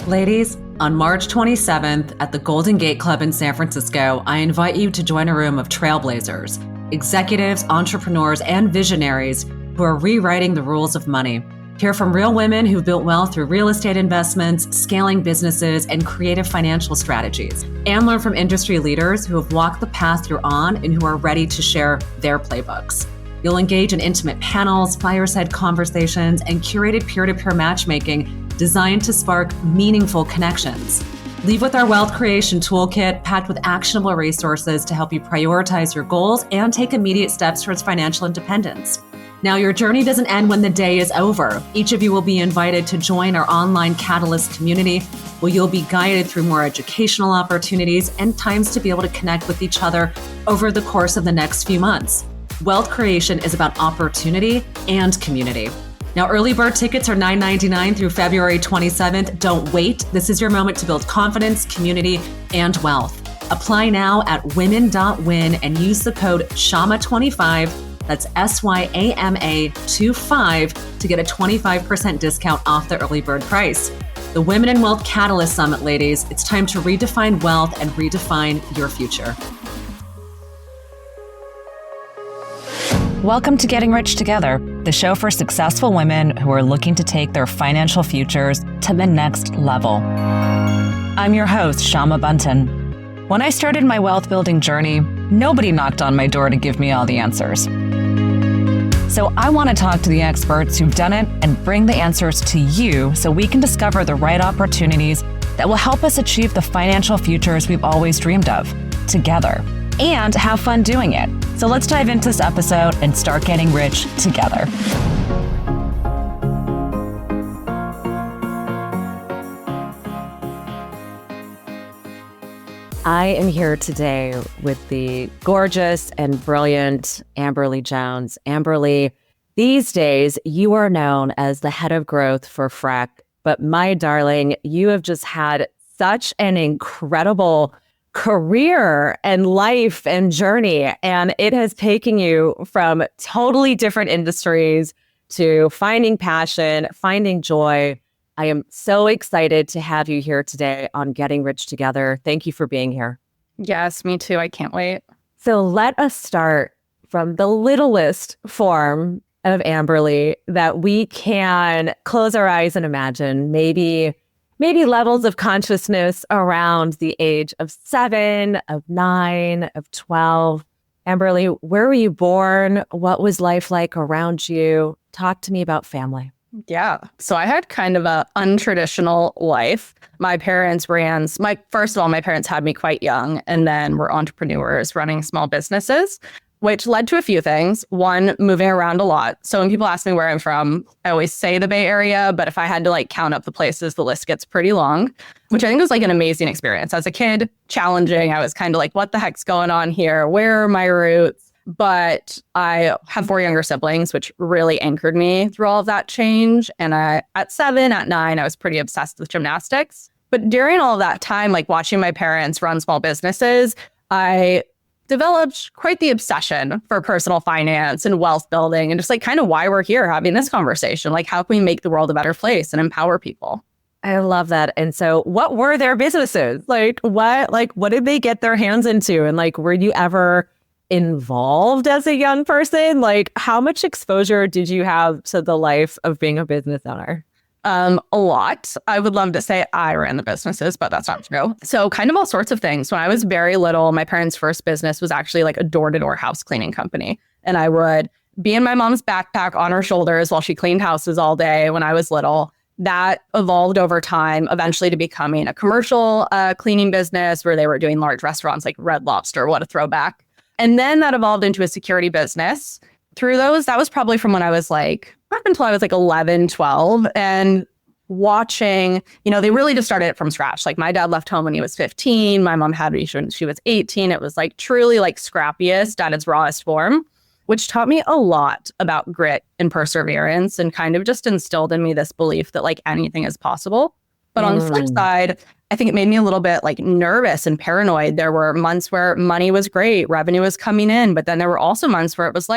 Ladies, on March 27th at the Golden Gate Club in San Francisco, I invite you to join a room of trailblazers, executives, entrepreneurs, and visionaries who are rewriting the rules of money. Hear from real women who've built wealth through real estate investments, scaling businesses, and creative financial strategies. And learn from industry leaders who have walked the path you're on and who are ready to share their playbooks. You'll engage in intimate panels, fireside conversations, and curated peer-to-peer matchmaking designed to spark meaningful connections. Leave with our wealth creation toolkit packed with actionable resources to help you prioritize your goals and take immediate steps towards financial independence. Now, your journey doesn't end when the day is over. Each of you will be invited to join our online Catalyst community, where you'll be guided through more educational opportunities and times to be able to connect with each other over the course of the next few months. Wealth creation is about opportunity and community. Now, early bird tickets are $9.99 through February 27th. Don't wait. This is your moment to build confidence, community, and wealth. Apply now at women.win and use the code SHAMA25, that's SYAMA25, to get a 25% discount off the early bird price. The Women in Wealth Catalyst Summit, ladies. It's time to redefine wealth and redefine your future. Welcome to Getting Rich Together, the show for successful women who are looking to take their financial futures to the next level. I'm your host, Shama Bunton. When I started my wealth building journey, nobody knocked on my door to give me all the answers. So I want to talk to the experts who've done it and bring the answers to you so we can discover the right opportunities that will help us achieve the financial futures we've always dreamed of together and have fun doing it. So let's dive into this episode and start getting rich together. I am here today with the gorgeous and brilliant Amberly Jones. Amberly, these days you are known as the head of growth for Frec, but my darling, you have just had such an incredible career and life and journey, and it has taken you from totally different industries to finding passion, finding joy. I am so excited to have you here today on Getting Rich Together. Thank you for being here. Yes, me too. I can't wait. So let us start from the littlest form of Amberly that we can close our eyes and imagine. Maybe levels of consciousness around the age of 7, of 9, of 12. Amberly, where were you born? What was life like around you? Talk to me about family. Yeah. So I had kind of a untraditional life. My parents first of all, my parents had me quite young and then were entrepreneurs running small businesses, which led to a few things. One, moving around a lot. So when people ask me where I'm from, I always say the Bay Area, but if I had to count up the places, the list gets pretty long, which I think was an amazing experience. As a kid, challenging. I was kind of what the heck's going on here? Where are my roots? But I have 4 younger siblings, which really anchored me through all of that change. And at 7, at 9, I was pretty obsessed with gymnastics. But during all of that time, watching my parents run small businesses, I developed quite the obsession for personal finance and wealth building and just kind of why we're here having this conversation. How can we make the world a better place and empower people? I love that. And so what were their businesses? What did they get their hands into? And were you ever involved as a young person? How much exposure did you have to the life of being a business owner? A lot. I would love to say I ran the businesses, but that's not true. So kind of all sorts of things. When I was very little, my parents' first business was actually a door-to-door house cleaning company. And I would be in my mom's backpack on her shoulders while she cleaned houses all day when I was little. That evolved over time, eventually to becoming a commercial cleaning business where they were doing large restaurants like Red Lobster. What a throwback. And then that evolved into a security business. Through those, that was probably from when I was up until I was 11, 12, and watching, they really just started it from scratch. My dad left home when he was 15. My mom had me when she was 18. It was truly scrappiest at its rawest form, which taught me a lot about grit and perseverance and kind of just instilled in me this belief that anything is possible. But on the flip side, I think it made me a little bit nervous and paranoid. There were months where money was great, revenue was coming in, but then there were also months where it was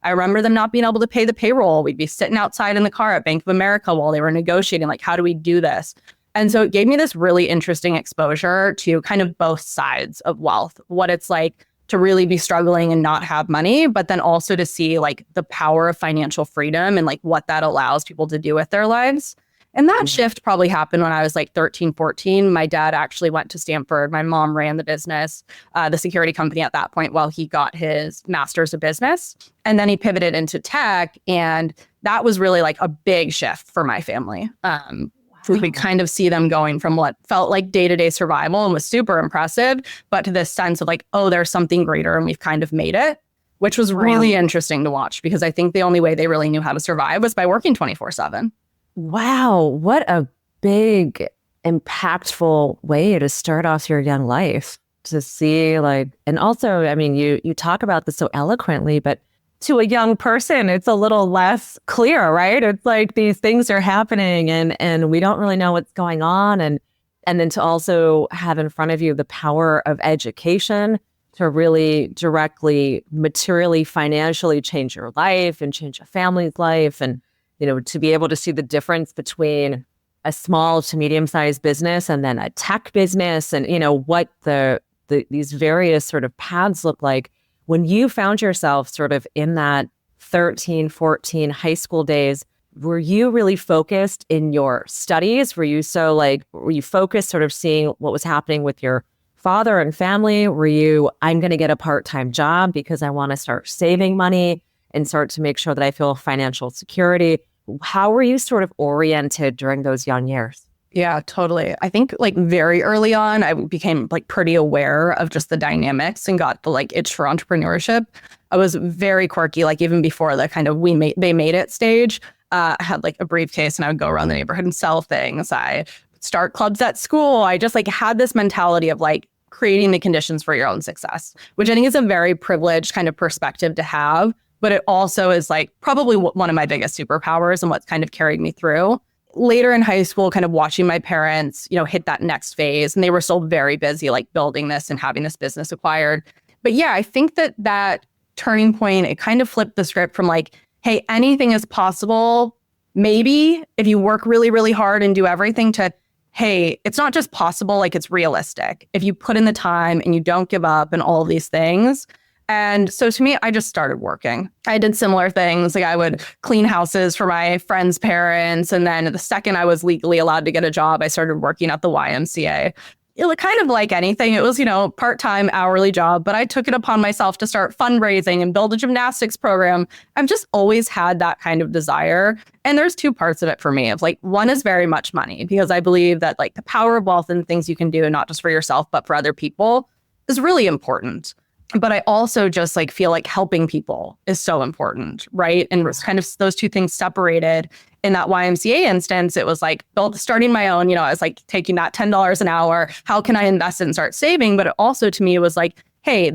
I remember them not being able to pay the payroll. We'd be sitting outside in the car at Bank of America while they were negotiating, how do we do this? And so it gave me this really interesting exposure to kind of both sides of wealth, what it's like to really be struggling and not have money, but then also to see like the power of financial freedom and like what that allows people to do with their lives. And that shift probably happened when I was like 13, 14. My dad actually went to Stanford. My mom ran the business, the security company at that point while he got his master's of business. And then he pivoted into tech. And that was really like a big shift for my family. We kind of see them going from what felt like day-to-day survival and was super impressive, but to this sense of like, oh, there's something greater and we've kind of made it, which was really interesting to watch because I think the only way they really knew how to survive was by working 24/7. Wow, what a big, impactful way to start off your young life to see like, and also, I mean, you talk about this so eloquently, but to a young person, it's a little less clear, right? It's like these things are happening and we don't really know what's going on. And then to also have in front of you the power of education to really directly, materially, financially change your life and change a family's life. And, you know, to be able to see the difference between a small to medium-sized business and then a tech business and, you know, what these various sort of paths look like. When you found yourself sort of in that 13, 14 high school days, were you really focused in your studies? Were you focused sort of seeing what was happening with your father and family? Were you, I'm going to get a part-time job because I want to start saving money and start to make sure that I feel financial security? How were you sort of oriented during those young years? Yeah, totally. I think like very early on, I became like pretty aware of just the dynamics and got the like itch for entrepreneurship. I was very quirky, like even before the kind of they made it stage. I had like a briefcase and I would go around the neighborhood and sell things. I would start clubs at school. I just like had this mentality of like creating the conditions for your own success, which I think is a very privileged kind of perspective to have. But it also is like probably one of my biggest superpowers and what's kind of carried me through. Later in high school, kind of watching my parents, you know, hit that next phase, and they were still very busy, like building this and having this business acquired. But yeah, I think that turning point, it kind of flipped the script from like, hey, anything is possible, maybe if you work really, really hard and do everything to, hey, it's not just possible, like it's realistic. If you put in the time and you don't give up and all these things. And so to me, I just started working. I did similar things. Like I would clean houses for my friends' parents. And then the second I was legally allowed to get a job, I started working at the YMCA. It was kind of like anything. It was, you know, part-time hourly job, but I took it upon myself to start fundraising and build a gymnastics program. I've just always had that kind of desire. And there's two parts of it for me. Of like, one is very much money, because I believe that like the power of wealth and things you can do, not just for yourself, but for other people is really important. But I also just like feel like helping people is so important, right? And it's kind of those two things separated. In that YMCA instance, it was like starting my own, you know, I was like taking that $10 an hour. How can I invest it and start saving? But it also to me it was like, hey,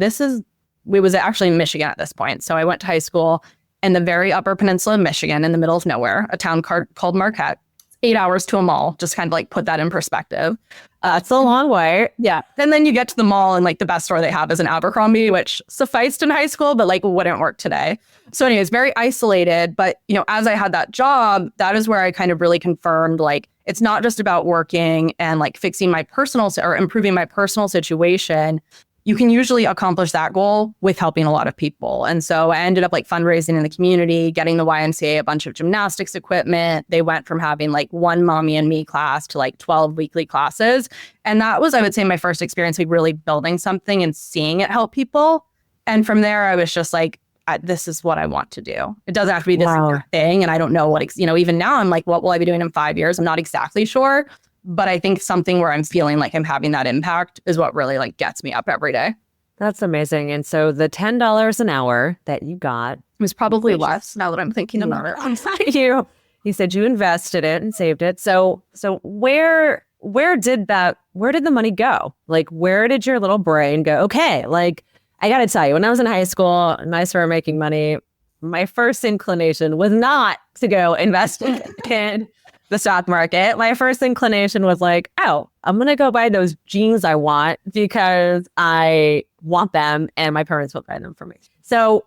we was actually in Michigan at this point. So I went to high school in the very upper peninsula of Michigan in the middle of nowhere, a town called Marquette. 8 hours to a mall, just kind of like put that in perspective. It's a long way. Yeah. And then you get to the mall and like the best store they have is an Abercrombie, which sufficed in high school, but like wouldn't work today. So anyways, very isolated. But, you know, as I had that job, that is where I kind of really confirmed, like, it's not just about working and like fixing my personal or improving my personal situation. You can usually accomplish that goal with helping a lot of people. And so I ended up like fundraising in the community, getting the YMCA a bunch of gymnastics equipment. They went from having like one mommy and me class to like 12 weekly classes. And that was, I would say, my first experience like really building something and seeing it help people. And from there, I was just like, this is what I want to do. It doesn't have to be this thing. And I don't know what, you know, even now I'm like, what will I be doing in 5 years? I'm not exactly sure. But I think something where I'm feeling like I'm having that impact is what really like gets me up every day. That's amazing. And so the $10 an hour that you got, it was probably less now that I'm thinking about it. You said you invested it and saved it. So where did the money go? Like, where did your little brain go? Okay, like, I got to tell you, when I was in high school and I started making money, my first inclination was not to go invest in the stock market. My first inclination was like, oh, I'm going to go buy those jeans I want because I want them and my parents will buy them for me. So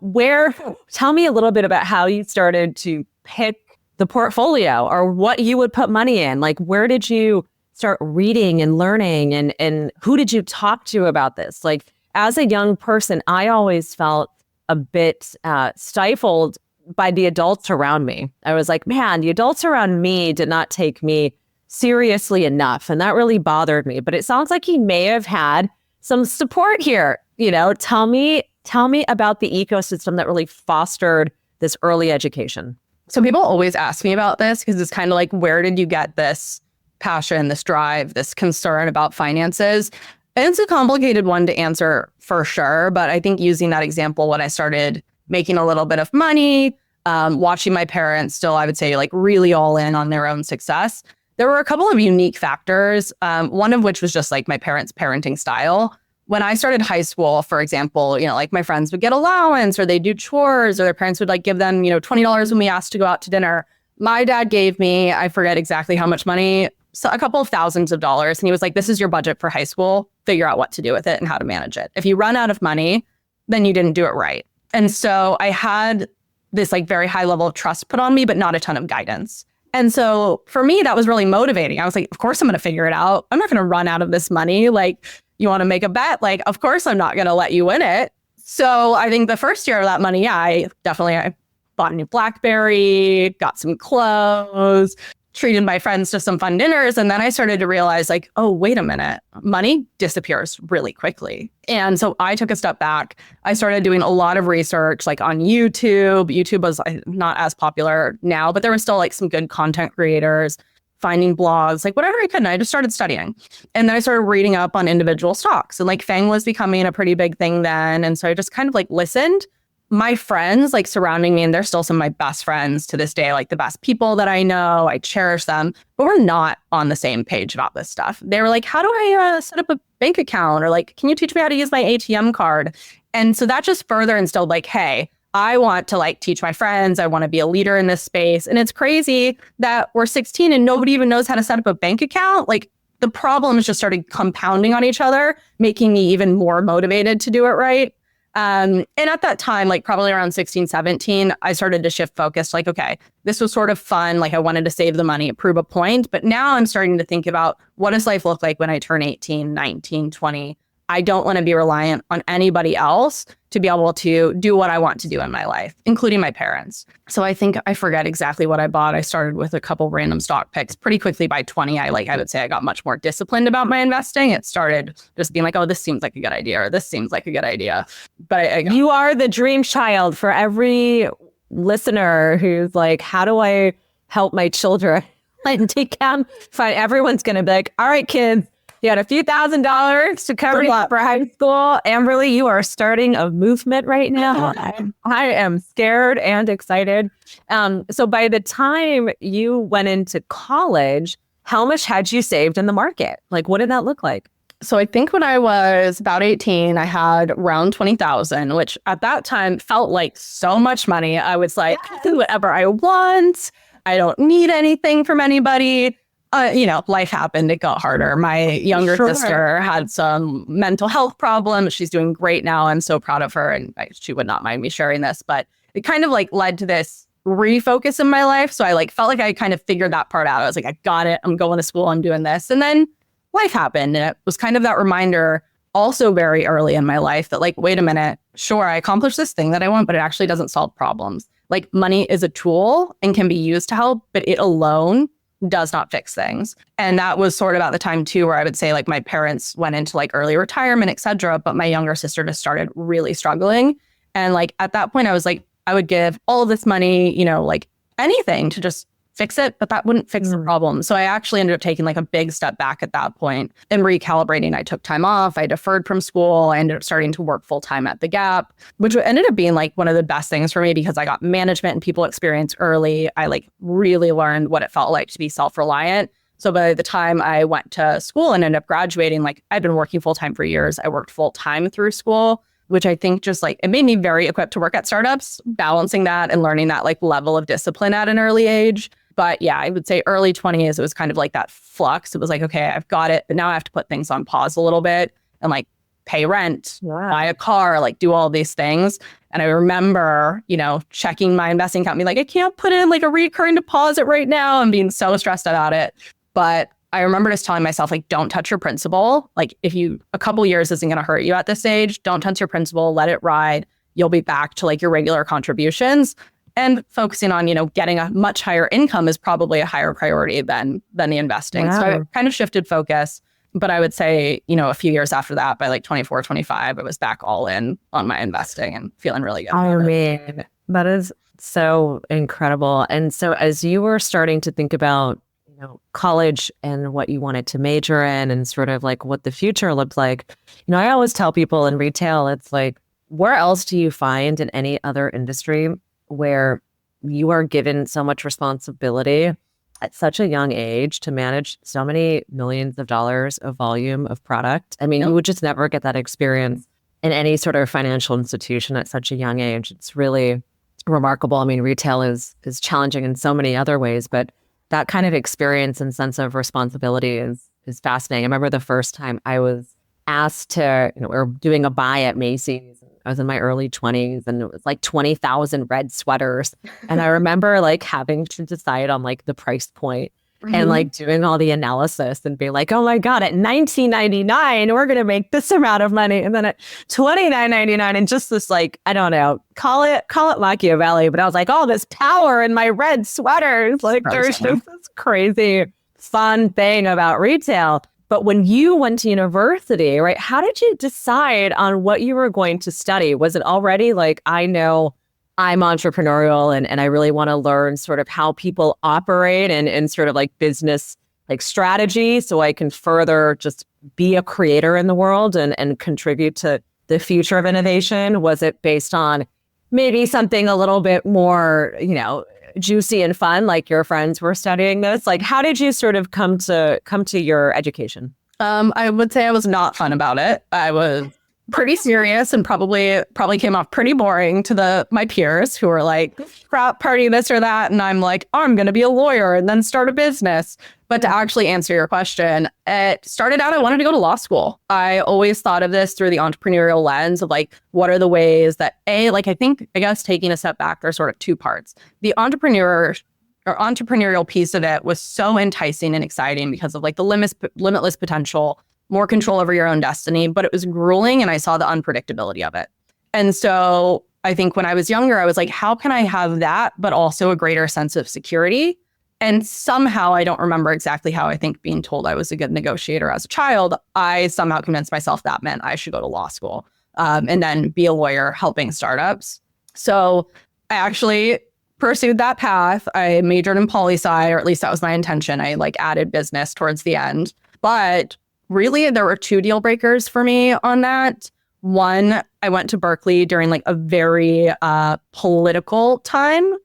tell me a little bit about how you started to pick the portfolio or what you would put money in. Like, where did you start reading and learning? And who did you talk to about this? Like, as a young person, I always felt a bit stifled by the adults around me. I was like, man, the adults around me did not take me seriously enough. And that really bothered me. But it sounds like he may have had some support here. Tell me about the ecosystem that really fostered this early education. So people always ask me about this because it's kind of like, where did you get this passion, this drive, this concern about finances? And it's a complicated one to answer for sure. But I think using that example, when I started making a little bit of money, watching my parents still, I would say, like really all in on their own success, there were a couple of unique factors, one of which was just like my parents' parenting style. When I started high school, for example, like my friends would get allowance or they'd do chores or their parents would like give them, $20 when we asked to go out to dinner. My dad gave me, I forget exactly how much money, so a couple of thousands of dollars. And he was like, this is your budget for high school. Figure out what to do with it and how to manage it. If you run out of money, then you didn't do it right. And so I had this like very high level of trust put on me, but not a ton of guidance. And so for me, that was really motivating. I was like, of course I'm going to figure it out. I'm not going to run out of this money. Like, you want to make a bet? Like, of course I'm not going to let you win it. So I think the first year of that money, I bought a new BlackBerry, got some clothes, treated my friends to some fun dinners. And then I started to realize like, oh, wait a minute, money disappears really quickly. And so I took a step back. I started doing a lot of research like on YouTube. YouTube was not as popular now, but there was still like some good content creators, finding blogs, like whatever I could. And I just started studying. And then I started reading up on individual stocks. And like FANG was becoming a pretty big thing then. And so I just kind of like listened. My friends like surrounding me, and they're still some of my best friends to this day, like the best people that I know. I cherish them, but we're not on the same page about this stuff. They were like, how do I set up a bank account? Or like, can you teach me how to use my ATM card? And so that just further instilled like, hey, I want to like teach my friends. I want to be a leader in this space. And it's crazy that we're 16 and nobody even knows how to set up a bank account. Like the problems just started compounding on each other, making me even more motivated to do it right. And at that time, like probably around 16, 17, I started to shift focus. Like, okay, this was sort of fun. Like I wanted to save the money, prove a point. But now I'm starting to think about what does life look like when I turn 18, 19, 20? I don't want to be reliant on anybody else to be able to do what I want to do in my life, including my parents. So I think I forget exactly what I bought. I started with a couple random stock picks. Pretty quickly by 20, I would say I got much more disciplined about my investing. It started just being like, oh, this seems like a good idea, or this seems like a good idea. But you are the dream child for every listener who's like, how do I help my children? Like, everyone's going to be like, all right, kids. You had a few $1,000s to cover for high school. Amberly, you are starting a movement right now. I am scared and excited. So by the time you went into college, how much had you saved in the market? Like, what did that look like? So I think when I was about 18, I had around 20,000, which at that time felt like so much money. I was like, I do whatever I want. I don't need anything from anybody. Life happened. It got harder. My younger sister had some mental health problems. She's doing great now. I'm so proud of her. And she would not mind me sharing this, but it kind of like led to this refocus in my life. So I like felt like I kind of figured that part out. I was like, I got it. I'm going to school. I'm doing this. And then life happened. And it was kind of that reminder also very early in my life that like, wait a minute, sure, I accomplished this thing that I want, but it actually doesn't solve problems. Like money is a tool and can be used to help, but it alone does not fix things. And that was sort of at the time too, where I would say like my parents went into like early retirement, et cetera. But my younger sister just started really struggling. And like at that point, I was like, I would give all of this money, like anything to just fix it, but that wouldn't fix the problem. So I actually ended up taking like a big step back at that point and recalibrating. I took time off. I deferred from school. I ended up starting to work full time at the Gap, which ended up being like one of the best things for me because I got management and people experience early. I like really learned what it felt like to be self-reliant. So by the time I went to school and ended up graduating, like I'd been working full time for years. I worked full time through school, which I think just like it made me very equipped to work at startups, balancing that and learning that like level of discipline at an early age. But yeah, I would say early 20s, it was kind of like that flux. It was like, okay, I've got it, but now I have to put things on pause a little bit and like pay rent, buy a car, like do all these things. And I remember, checking my investing account, being like, I can't put in like a recurring deposit right now and being so stressed about it. But I remember just telling myself, like, don't touch your principal. Like, a couple years isn't going to hurt you at this age, don't touch your principal, let it ride. You'll be back to like your regular contributions. And focusing on, getting a much higher income is probably a higher priority than the investing. Wow. So I kind of shifted focus. But I would say, a few years after that, by like 24, 25, I was back all in on my investing and feeling really good. I mean, that is so incredible. And so as you were starting to think about, college and what you wanted to major in and sort of like what the future looked like, I always tell people in retail, it's like, where else do you find in any other industry where you are given so much responsibility at such a young age to manage so many millions of dollars of volume of product? I mean, you would just never get that experience in any sort of financial institution at such a young age. It's really remarkable. I mean, retail is challenging in so many other ways, but that kind of experience and sense of responsibility is fascinating. I remember the first time I was asked to, we were doing a buy at Macy's. I was in my early 20s and it was like 20,000 red sweaters. And I remember like having to decide on like the price point and like doing all the analysis and being like, oh my God, at $19.99, we're going to make this amount of money. And then at $29.99 and just this like, I don't know, call it Machiavelli, but I was like, oh, this power in my red sweaters. Like there's just this crazy fun thing about retail. But when you went to university, right, how did you decide on what you were going to study? Was it already like, I know I'm entrepreneurial and I really want to learn sort of how people operate and sort of like business like strategy so I can further just be a creator in the world and contribute to the future of innovation? Was it based on maybe something a little bit more, juicy and fun, like your friends were studying this? Like, how did you sort of come to your education? I would say I was not fun about it. I was pretty serious and probably came off pretty boring to my peers who were like, frat party, this or that. And I'm like, oh, I'm going to be a lawyer and then start a business. But to actually answer your question, it started out, I wanted to go to law school. I always thought of this through the entrepreneurial lens of like, what are the ways that I guess taking a step back, there's sort of two parts. The entrepreneurial piece of it was so enticing and exciting because of like the limitless potential, more control over your own destiny, but it was grueling and I saw the unpredictability of it. And so I think when I was younger, I was like, how can I have that, but also a greater sense of security? And somehow, I don't remember exactly how, I think being told I was a good negotiator as a child, I somehow convinced myself that meant I should go to law school and then be a lawyer helping startups. So I actually pursued that path. I majored in poli-sci, or at least that was my intention. I like added business towards the end. But really, there were two deal breakers for me on that. One, I went to Berkeley during like a very political time.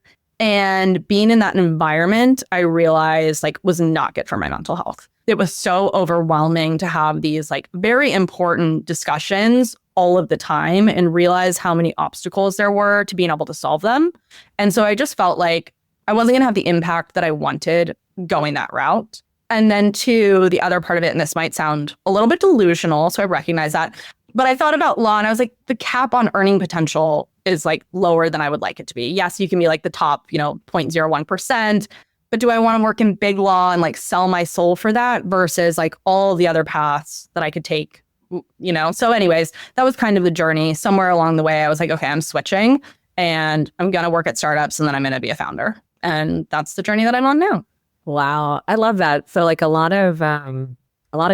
And being in that environment, I realized like was not good for my mental health. It was so overwhelming to have these like very important discussions all of the time and realize how many obstacles there were to being able to solve them. And so I just felt like I wasn't going to have the impact that I wanted going that route. And then two, the other part of it, and this might sound a little bit delusional, so I recognize that, but I thought about law and I was like, the cap on earning potential is like lower than I would like it to be. Yes, you can be like the top, 0.01%, but do I want to work in big law and like sell my soul for that versus like all the other paths that I could take, So anyways, that was kind of the journey. Somewhere along the way, I was like, okay, I'm switching and I'm going to work at startups and then I'm going to be a founder. And that's the journey that I'm on now. Wow. I love that. So like a lot of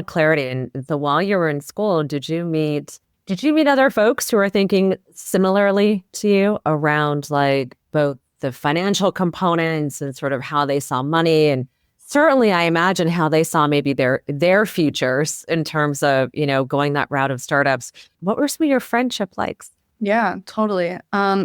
clarity. And so while you were in school, did you meet other folks who are thinking similarly to you around like both the financial components and sort of how they saw money? And certainly I imagine how they saw maybe their futures in terms of, going that route of startups. What were some of your friendship likes? Yeah, totally.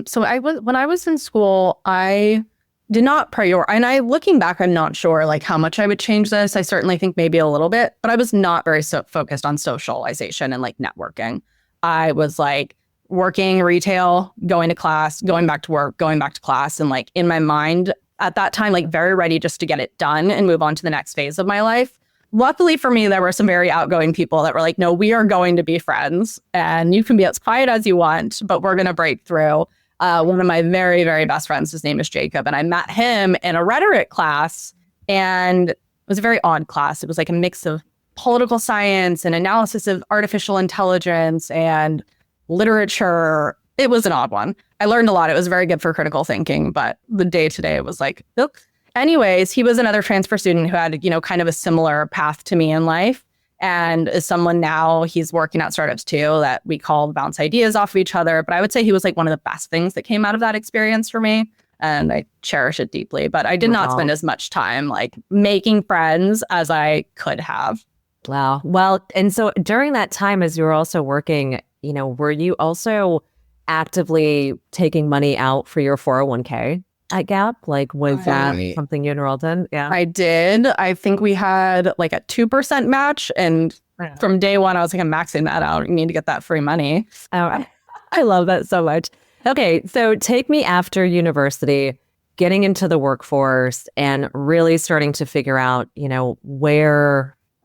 So when I was in school, I did not prioritize. Looking back, I'm not sure like how much I would change this. I certainly think maybe a little bit, but I was not very focused on socialization and like networking. I was like working retail, going to class, going back to work, going back to class. And like in my mind at that time, like very ready just to get it done and move on to the next phase of my life. Luckily for me, there were some very outgoing people that were like, no, we are going to be friends and you can be as quiet as you want, but we're going to break through. One of my very, very best friends, his name is Jacob. And I met him in a rhetoric class. And was a very odd class. It was like a mix of political science and analysis of artificial intelligence and literature. It was an odd one. I learned a lot. It was very good for critical thinking, but the day to day, it was like, nope. Anyways, he was another transfer student who had, kind of a similar path to me in life. And as someone now, he's working at startups too, that we call bounce ideas off of each other. But I would say he was like one of the best things that came out of that experience for me. And I cherish it deeply. But I did not spend as much time like making friends as I could have. Wow. Well, and so during that time, as you were also working, were you also actively taking money out for your 401k at Gap? Like, was that something you enrolled in? Yeah, I did. I think we had like a 2% match. And from day one, I was like, I'm maxing that out. You need to get that free money. Oh, I love that so much. Okay, so take me after university, getting into the workforce and really starting to figure out,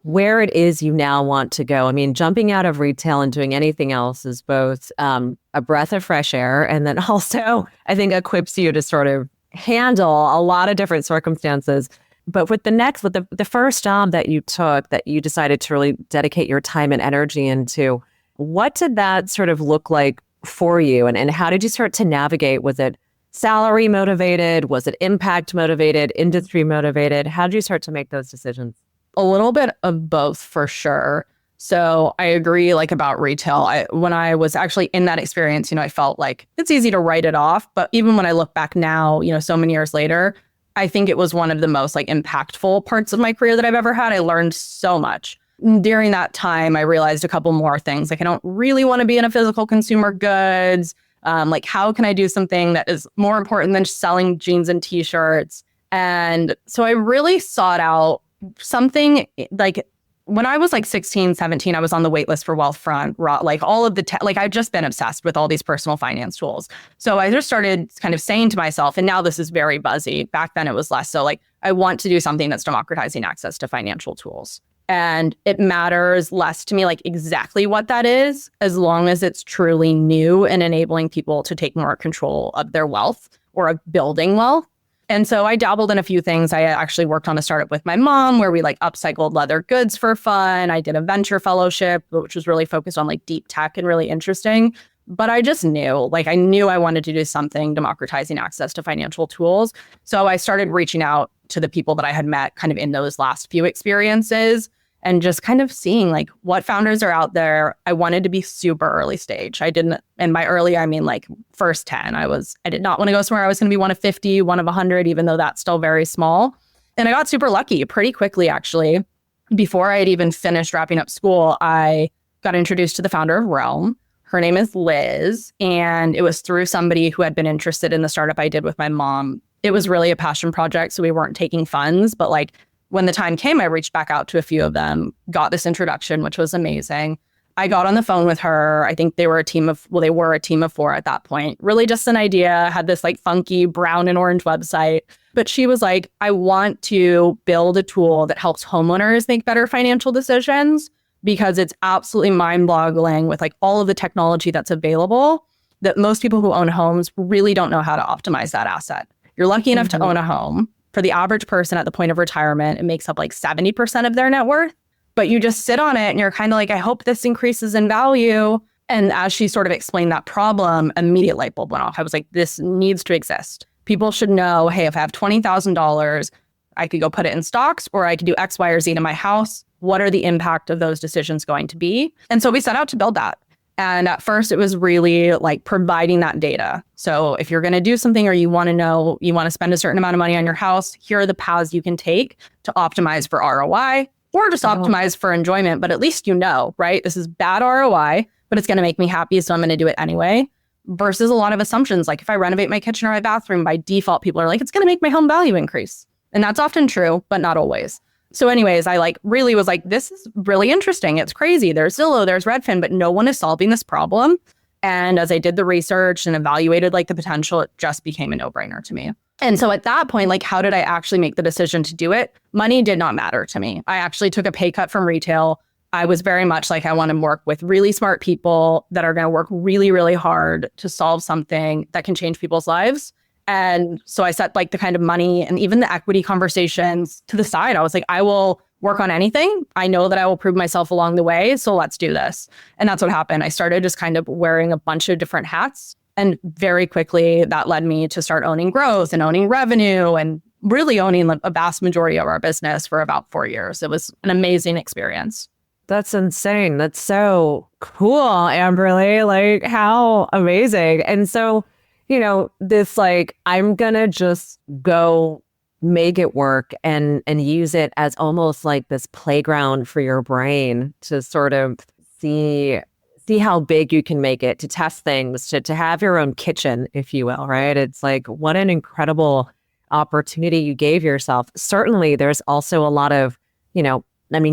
where it is you now want to go. I mean, jumping out of retail and doing anything else is both a breath of fresh air, and then also, I think, equips you to sort of handle a lot of different circumstances. But with the first job that you took, that you decided to really dedicate your time and energy into, what did that sort of look like for you? And how did you start to navigate? Was it salary motivated? Was it impact motivated? Industry motivated? How did you start to make those decisions? A little bit of both for sure. So I agree about retail. When I was actually in that experience, I felt like it's easy to write it off. But even when I look back now, so many years later, I think it was one of the most impactful parts of my career that I've ever had. I learned so much. During that time, I realized a couple more things. I don't really want to be in a physical consumer goods. How can I do something that is more important than just selling jeans and t-shirts? And so I really sought out something when I was 16, 17, I was on the wait list for Wealthfront, all of the I'd just been obsessed with all these personal finance tools. So I just started kind of saying to myself, and now this is very buzzy. Back then it was less so, I want to do something that's democratizing access to financial tools. And it matters less to me exactly what that is, as long as it's truly new and enabling people to take more control of their wealth or of building wealth. And so I dabbled in a few things. I actually worked on a startup with my mom where we upcycled leather goods for fun. I did a venture fellowship, which was really focused on deep tech and really interesting. But I just knew, I knew I wanted to do something democratizing access to financial tools. So I started reaching out to the people that I had met kind of in those last few experiences and just kind of seeing what founders are out there. I wanted to be super early stage. I didn't, and by early, I mean first 10. I did not want to go somewhere I was going to be one of 50, one of 100, even though that's still very small. And I got super lucky pretty quickly, actually. Before I had even finished wrapping up school, I got introduced to the founder of Realm. Her name is Liz, and it was through somebody who had been interested in the startup I did with my mom. It was really a passion project, so we weren't taking funds, but when the time came, I reached back out to a few of them, got this introduction, which was amazing. I got on the phone with her. I think they were a team of 4 at that point. Really just an idea, had this funky brown and orange website. But she was like, I want to build a tool that helps homeowners make better financial decisions, because it's absolutely mind-boggling with all of the technology that's available that most people who own homes really don't know how to optimize that asset. You're lucky enough to own a home. For the average person at the point of retirement, it makes up 70% of their net worth. But you just sit on it and you're kind of I hope this increases in value. And as she sort of explained that problem, immediate light bulb went off. I was like, this needs to exist. People should know, hey, if I have $20,000, I could go put it in stocks, or I could do X, Y, or Z to my house. What are the impact of those decisions going to be? And so we set out to build that. And at first, it was really providing that data. So if you're going to do something, or you want to know, you want to spend a certain amount of money on your house, here are the paths you can take to optimize for ROI, or just optimize for enjoyment. But at least right? This is bad ROI, but it's going to make me happy, so I'm going to do it anyway. Versus a lot of assumptions, if I renovate my kitchen or my bathroom, by default, people are it's going to make my home value increase. And that's often true, but not always. So anyways, I really was this is really interesting. It's crazy. There's Zillow, there's Redfin, but no one is solving this problem. And as I did the research and evaluated the potential, it just became a no-brainer to me. And so at that point, how did I actually make the decision to do it? Money did not matter to me. I actually took a pay cut from retail. I was very much I want to work with really smart people that are going to work really, really hard to solve something that can change people's lives. And so I set like the kind of money and even the equity conversations to the side. I was like, I will work on anything. I know that I will prove myself along the way. So let's do this. And that's what happened. I started just kind of wearing a bunch of different hats. And very quickly that led me to start owning growth and owning revenue and really owning a vast majority of our business for about 4 years. It was an amazing experience. That's insane. That's so cool, Amberly. Like, how amazing. And so, this like, I'm gonna just go make it work and use it as almost like this playground for your brain to sort of see how big you can make it, to test things, to have your own kitchen, if you will, right? It's like, what an incredible opportunity you gave yourself. Certainly, there's also a lot of,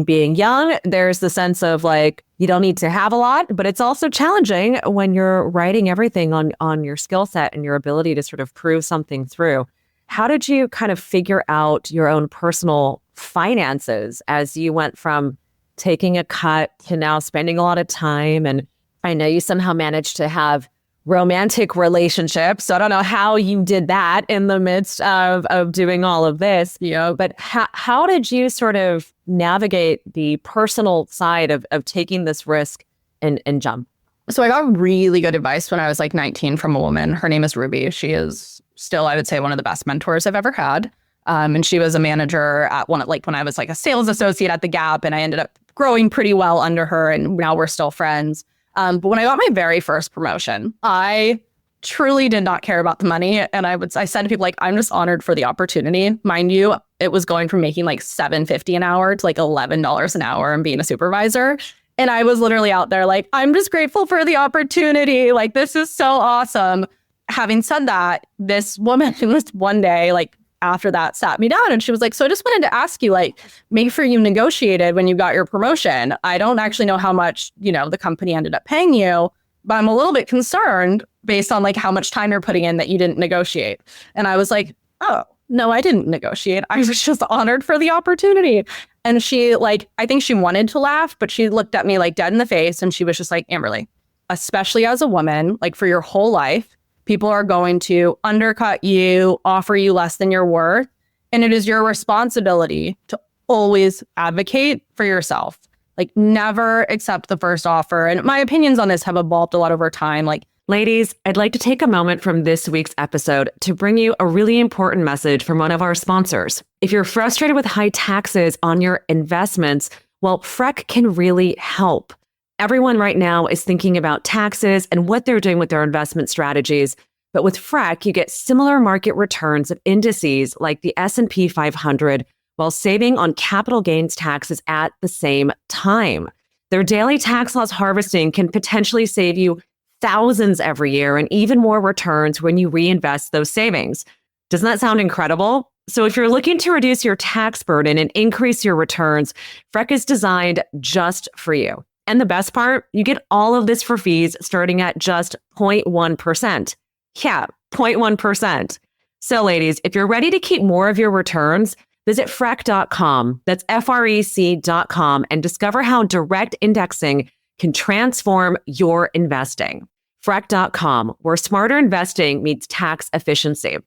being young, there's the sense of like, you don't need to have a lot, but it's also challenging when you're writing everything on your skill set and your ability to sort of prove something through. How did you kind of figure out your own personal finances as you went from taking a cut to now spending a lot of time? And I know you somehow managed to have romantic relationships. So I don't know how you did that in the midst of doing all of this, but how did you sort of navigate the personal side of taking this risk and jump? So I got really good advice when I was like 19 from a woman. Her name is Ruby. She is still, I would say, one of the best mentors I've ever had. And she was a manager at when I was like a sales associate at the Gap, and I ended up growing pretty well under her, and now we're still friends. But when I got my very first promotion, I truly did not care about the money. And I said to people, like, I'm just honored for the opportunity. Mind you, it was going from making like $7.50 an hour to like $11 an hour and being a supervisor. And I was literally out there like, I'm just grateful for the opportunity. Like, this is so awesome. Having said that, this woman was one day, like, after that sat me down and she was like, so I just wanted to ask you, like, make sure you negotiated when you got your promotion. I don't actually know how much, the company ended up paying you, but I'm a little bit concerned based on like how much time you're putting in that you didn't negotiate. And I was like, oh, no, I didn't negotiate. I was just honored for the opportunity. And she I think she wanted to laugh, but she looked at me like dead in the face and she was just like, Amberly, especially as a woman, like for your whole life, people are going to undercut you, offer you less than you're worth. And it is your responsibility to always advocate for yourself. Like, never accept the first offer. And my opinions on this have evolved a lot over time. Ladies, I'd like to take a moment from this week's episode to bring you a really important message from one of our sponsors. If you're frustrated with high taxes on your investments, well, Frec can really help. Everyone right now is thinking about taxes and what they're doing with their investment strategies. But with Frec, you get similar market returns of indices like the S&P 500 while saving on capital gains taxes at the same time. Their daily tax loss harvesting can potentially save you thousands every year and even more returns when you reinvest those savings. Doesn't that sound incredible? So if you're looking to reduce your tax burden and increase your returns, Frec is designed just for you. And the best part, you get all of this for fees starting at just 0.1%. Yeah, 0.1%. So ladies, if you're ready to keep more of your returns, visit Frec.com. That's FREC.com and discover how direct indexing can transform your investing. Frec.com, where smarter investing meets tax efficiency.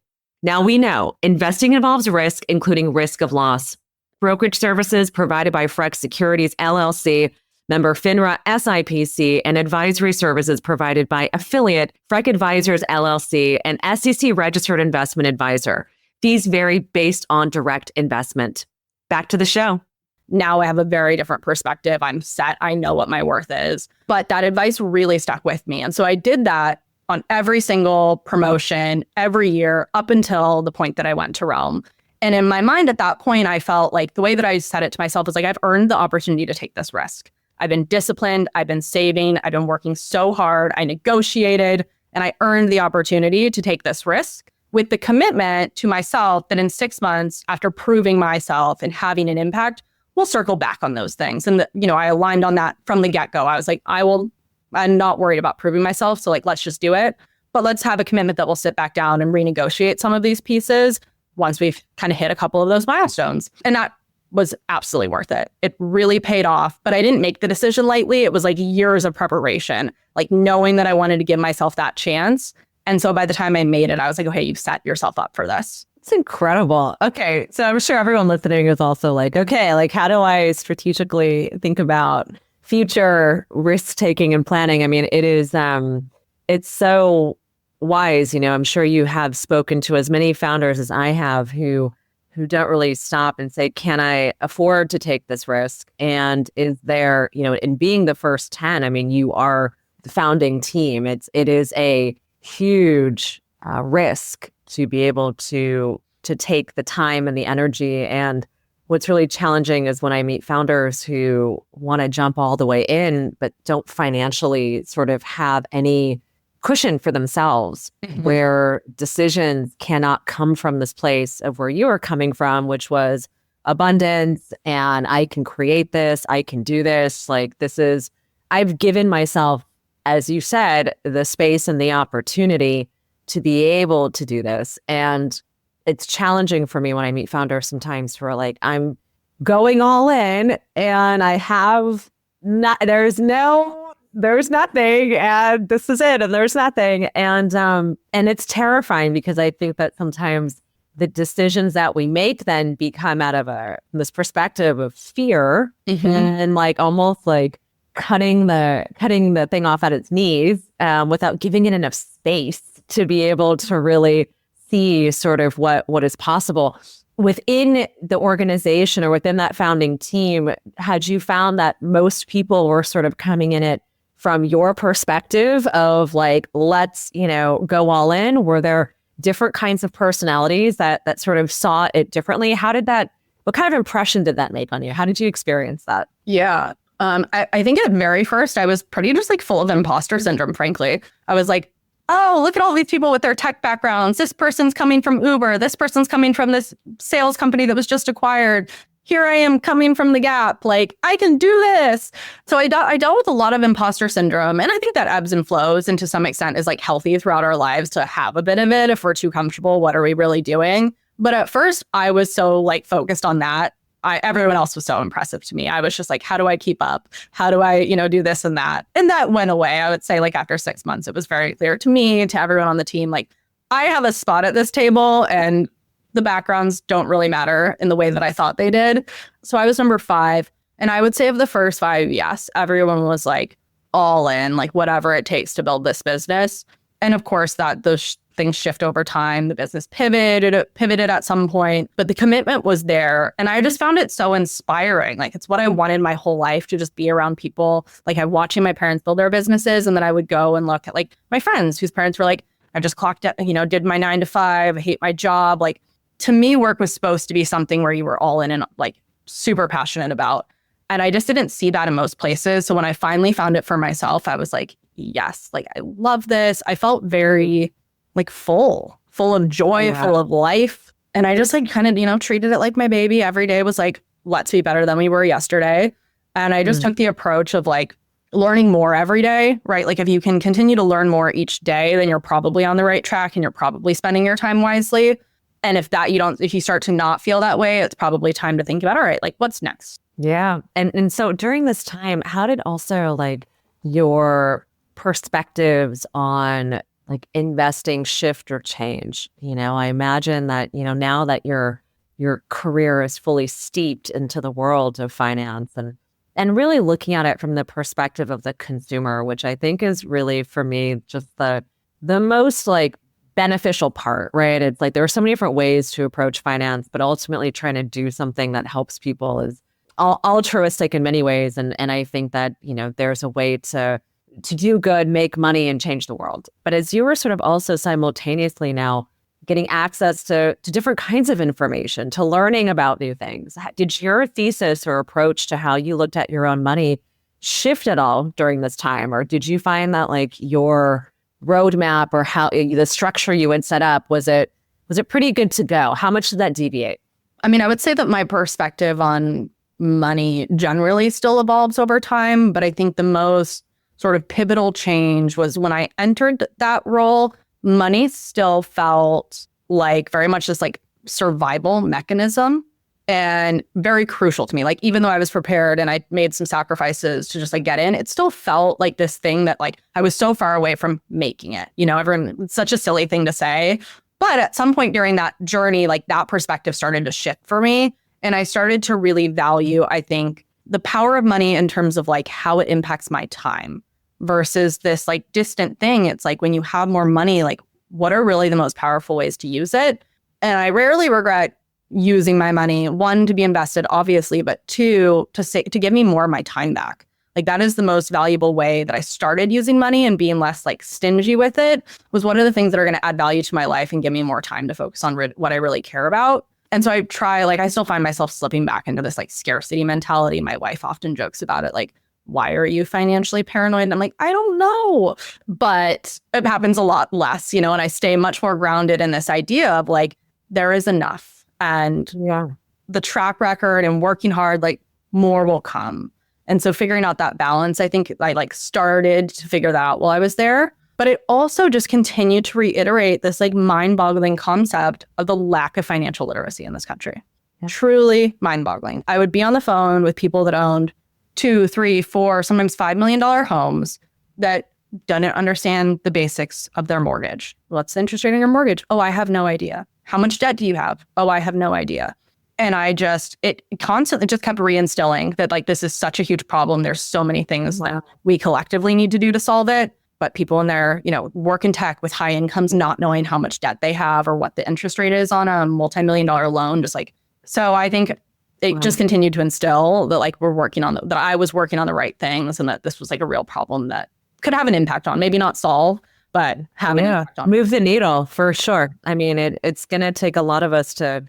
Now we know investing involves risk, including risk of loss. Brokerage services provided by Frec Securities, LLC, member FINRA SIPC, and advisory services provided by affiliate Frec Advisors, LLC, and SEC registered investment advisor. Fees vary based on direct investment. Back to the show. Now I have a very different perspective. I'm set. I know what my worth is. But that advice really stuck with me. And so I did that on every single promotion, every year, up until the point that I went to Realm. And in my mind at that point, I felt like the way that I said it to myself was like, I've earned the opportunity to take this risk. I've been disciplined. I've been saving. I've been working so hard. I negotiated and I earned the opportunity to take this risk with the commitment to myself that in 6 months, after proving myself and having an impact, we'll circle back on those things. And, I aligned on that from the get-go. I was like, I'm not worried about proving myself. So let's just do it. But let's have a commitment that we'll sit back down and renegotiate some of these pieces once we've kind of hit a couple of those milestones. And that was absolutely worth it. It really paid off, but I didn't make the decision lightly. It was like years of preparation, like knowing that I wanted to give myself that chance. And so by the time I made it, I was like, okay, you've set yourself up for this. It's incredible. Okay. So I'm sure everyone listening is also like, okay, like how do I strategically think about future risk taking and planning? I mean, it is, it's so wise. You know, I'm sure you have spoken to as many founders as I have who don't really stop and say, can I afford to take this risk? And is there, you know, in being the first 10, I mean, you are the founding team. It is a huge risk to be able to take the time and the energy. And what's really challenging is when I meet founders who want to jump all the way in, but don't financially sort of have any cushion for themselves, where decisions cannot come from this place of where you are coming from, which was abundance. And I can create this, I can do this. Like I've given myself, as you said, the space and the opportunity to be able to do this. And it's challenging for me when I meet founders sometimes who are like, I'm going all in and I have there's nothing and this is it and there's nothing. And it's terrifying because I think that sometimes the decisions that we make then become out of this perspective of fear and like almost like cutting the thing off at its knees without giving it enough space to be able to really see sort of what is possible. Within the organization or within that founding team, had you found that most people were sort of coming in it from your perspective of like, let's, you know, go all in? Were there different kinds of personalities that sort of saw it differently? What kind of impression did that make on you? How did you experience that? Yeah. I think at very first I was pretty just like full of imposter syndrome, frankly. I was like, oh, look at all these people with their tech backgrounds. This person's coming from Uber. This person's coming from this sales company that was just acquired. Here I am coming from the Gap. Like, I can do this. So I dealt with a lot of imposter syndrome. And I think that ebbs and flows and to some extent is like healthy throughout our lives to have a bit of it. If we're too comfortable, what are we really doing? But at first I was so like focused on that. Everyone else was so impressive to me. I was just like, how do I keep up? How do I, do this and that? And that went away. I would say like after 6 months, it was very clear to me, to everyone on the team, like I have a spot at this table and the backgrounds don't really matter in the way that I thought they did. So I was number 5. And I would say of the first 5, yes, everyone was like all in, like whatever it takes to build this business. And of course that those things shift over time. The business pivoted at some point, but the commitment was there. And I just found it so inspiring. Like it's what I wanted my whole life, to just be around people. Like I'm watching my parents build their businesses. And then I would go and look at like my friends whose parents were like, I just clocked out, did my 9 to 5. I hate my job. Like to me, work was supposed to be something where you were all in and like super passionate about. And I just didn't see that in most places. So when I finally found it for myself, I was like, yes, like I love this. I felt very like full of joy, full of life. And I just like kind of, treated it like my baby. Every day was like, let's be better than we were yesterday. And I just took the approach of like learning more every day, right? Like if you can continue to learn more each day, then you're probably on the right track and you're probably spending your time wisely. And if you start to not feel that way, it's probably time to think about, all right, like what's next? Yeah. And so during this time, how did also like your perspectives on like investing shift or change? I imagine that, now that your career is fully steeped into the world of finance and really looking at it from the perspective of the consumer, which I think is really for me just the most like beneficial part, right? It's like there are so many different ways to approach finance, but ultimately trying to do something that helps people is altruistic in many ways. And I think that, there's a way to do good, make money, and change the world. But as you were sort of also simultaneously now getting access to different kinds of information, to learning about new things, did your thesis or approach to how you looked at your own money shift at all during this time? Or did you find that like your roadmap or how the structure you had set up, was it pretty good to go? How much did that deviate? I mean, I would say that my perspective on money generally still evolves over time, but I think the most sort of pivotal change was when I entered that role. Money still felt like very much this like survival mechanism. and very crucial to me. Like, even though I was prepared and I made some sacrifices to just like get in, it still felt like this thing that like I was so far away from making it. You know, everyone, it's such a silly thing to say. But at some point during that journey, like that perspective started to shift for me. And I started to really value, I think, the power of money in terms of like how it impacts my time versus this like distant thing. It's like when you have more money, like what are really the most powerful ways to use it? And I rarely regret using my money, one, to be invested, obviously, but two, to give me more of my time back. Like that is the most valuable way that I started using money, and being less like stingy with it was one of the things that are going to add value to my life and give me more time to focus on what I really care about. And so I still find myself slipping back into this like scarcity mentality. My wife often jokes about it, like, why are you financially paranoid? And I'm like, I don't know, but it happens a lot less, you know, and I stay much more grounded in this idea of like, there is enough. And the track record and working hard, like more will come. And so figuring out that balance, I think I like started to figure that out while I was there. But it also just continued to reiterate this like mind-boggling concept of the lack of financial literacy in this country. Yeah. Truly mind-boggling. I would be on the phone with people that owned 2, 3, 4, sometimes $5 million homes that didn't understand the basics of their mortgage. What's the interest rate on your mortgage? Oh, I have no idea. How much debt do you have? Oh, I have no idea. And it constantly just kept reinstilling that like, this is such a huge problem. There's so many things that we collectively need to do to solve it. But people in their, you know, work in tech with high incomes, not knowing how much debt they have or what the interest rate is on a multi-million-dollar loan, just like, so I think it just continued to instill that like that I was working on the right things, and that this was like a real problem that could have an impact on, maybe not solve, but have an impact on. Move the needle for sure. I mean, it's going to take a lot of us to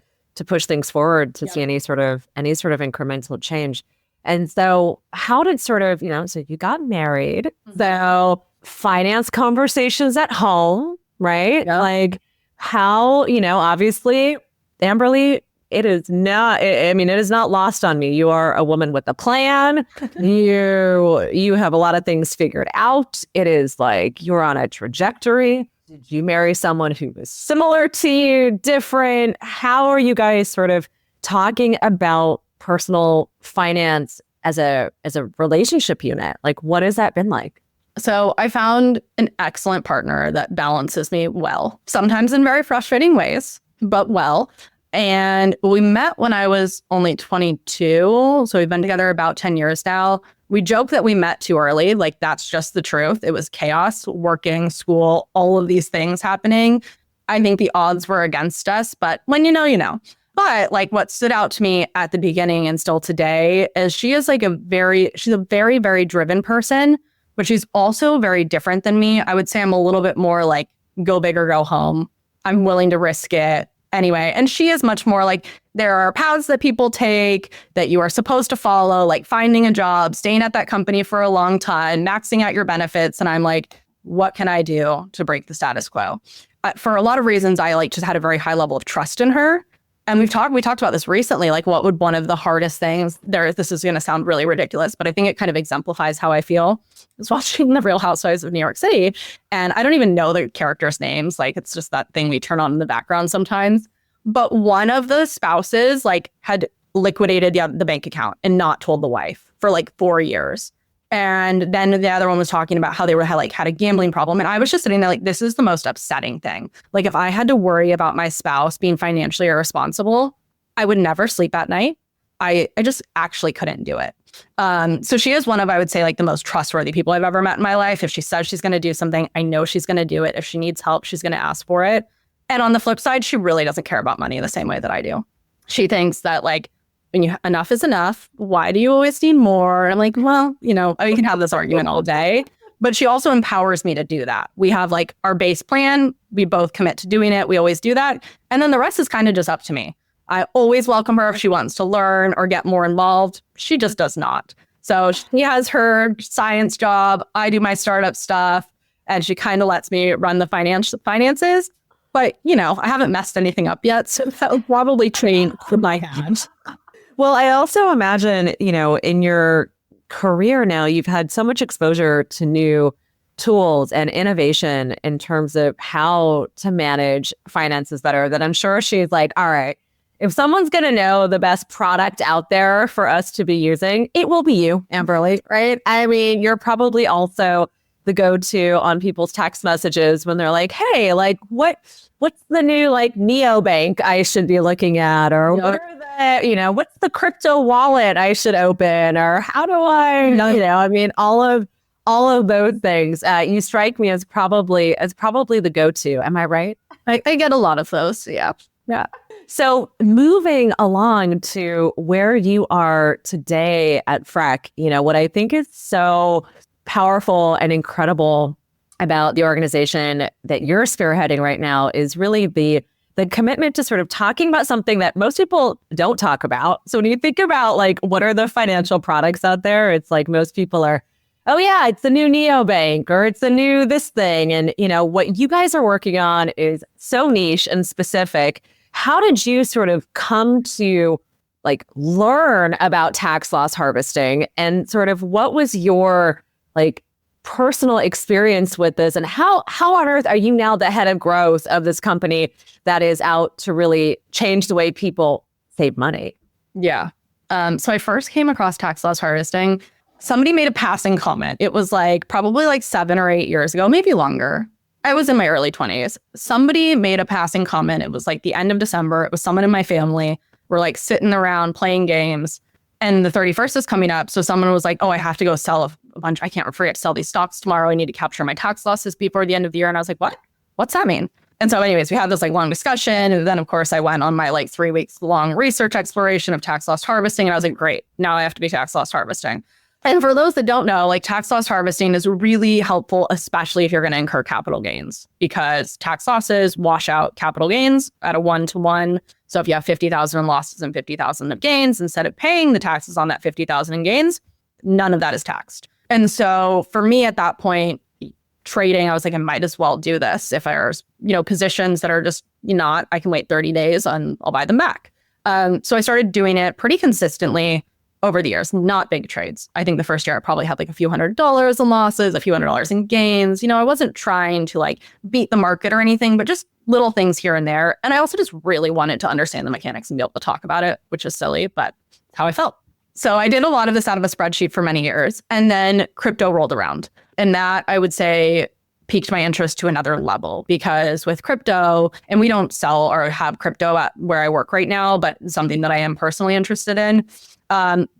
push things forward to see any sort of incremental change. And so how did sort of, you know, so you got married, so finance conversations at home, right? Yeah. Like how, you know, obviously, Amberly, it is not lost on me. You are a woman with a plan. You have a lot of things figured out. It is like you're on a trajectory. Did you marry someone who was similar to you, different? How are you guys sort of talking about personal finance as a relationship unit? Like, what has that been like? So I found an excellent partner that balances me well, sometimes in very frustrating ways, but well. And we met when I was only 22. So we've been together about 10 years now. We joke that we met too early. Like, that's just the truth. It was chaos, working, school, all of these things happening. I think the odds were against us, but when you know, you know. But like what stood out to me at the beginning and still today is she's a very, very driven person, but she's also very different than me. I would say I'm a little bit more like go big or go home. I'm willing to risk it. Anyway, and she is much more like, there are paths that people take that you are supposed to follow, like finding a job, staying at that company for a long time, maxing out your benefits. And I'm like, what can I do to break the status quo? For a lot of reasons, I like just had a very high level of trust in her. And we talked about this recently, like what would one of the hardest things there, this is going to sound really ridiculous, but I think it kind of exemplifies how I feel. I was watching The Real Housewives of New York City, and I don't even know the characters' names. Like, it's just that thing we turn on in the background sometimes. But one of the spouses like had liquidated the bank account and not told the wife for like 4 years. And then the other one was talking about how they had a gambling problem. And I was just sitting there like, this is the most upsetting thing. Like, if I had to worry about my spouse being financially irresponsible, I would never sleep at night. I just actually couldn't do it. So she is one of, I would say, like the most trustworthy people I've ever met in my life. If she says she's going to do something, I know she's going to do it. If she needs help, she's going to ask for it. And on the flip side, she really doesn't care about money the same way that I do. She thinks that like, when enough is enough, why do you always need more? And I'm like, well, you know, we can have this argument all day, but she also empowers me to do that. We have like our base plan. We both commit to doing it. We always do that. And then the rest is kind of just up to me. I always welcome her if she wants to learn or get more involved. She just does not. So she has her science job. I do my startup stuff, and she kind of lets me run the finances. But, you know, I haven't messed anything up yet. So that will probably change with my hands. Well, I also imagine, you know, in your career now, you've had so much exposure to new tools and innovation in terms of how to manage finances better, that I'm sure she's like, all right, if someone's going to know the best product out there for us to be using, it will be you, Amberly, right? I mean, you're probably also the go-to on people's text messages when they're like, hey, like what's the new like neobank I should be looking at? Or what are what's the crypto wallet I should open? Or how do I, I mean, all of those things. You strike me as probably the go-to. Am I right? I get a lot of those. Yeah. Yeah. So moving along to where you are today at Frec, what I think is so powerful and incredible about the organization that you're spearheading right now is really the commitment to sort of talking about something that most people don't talk about. So when you think about like, what are the financial products out there? It's like most people are, oh yeah, it's the new neobank or it's the new this thing. And what you guys are working on is so niche and specific. How did you sort of come to like learn about tax loss harvesting, and sort of what was your like personal experience with this, and how on earth are you now the head of growth of this company that is out to really change the way people save money? Yeah. So I first came across tax loss harvesting. Somebody made a passing comment. It was like probably like 7 or 8 years ago, maybe longer. I was in my early 20s. Somebody made a passing comment. It was like the end of December. It was someone in my family. We're like sitting around playing games, and the 31st is coming up. So someone was like, oh, I have to go sell a bunch. I can't forget to sell these stocks tomorrow. I need to capture my tax losses before the end of the year. And I was like, what? What's that mean? And so anyways, we had this like long discussion. And then of course I went on my like 3 weeks long research exploration of tax loss harvesting. And I was like, great, now I have to be tax loss harvesting. And for those that don't know, like tax loss harvesting is really helpful, especially if you're going to incur capital gains, because tax losses wash out capital gains at a 1-to-1. So if you have 50,000 in losses and 50,000 of gains, instead of paying the taxes on that 50,000 in gains, none of that is taxed. And so for me at that point, trading, I was like, I might as well do this. If there's, positions that are just not, I can wait 30 days and I'll buy them back. So I started doing it pretty consistently over the years, not big trades. I think the first year I probably had like a few $100s in losses, a few $100s in gains. I wasn't trying to like beat the market or anything, but just little things here and there. And I also just really wanted to understand the mechanics and be able to talk about it, which is silly, but it's how I felt. So I did a lot of this out of a spreadsheet for many years. And then crypto rolled around. And that, I would say, piqued my interest to another level, because with crypto, and we don't sell or have crypto at where I work right now, but something that I am personally interested in,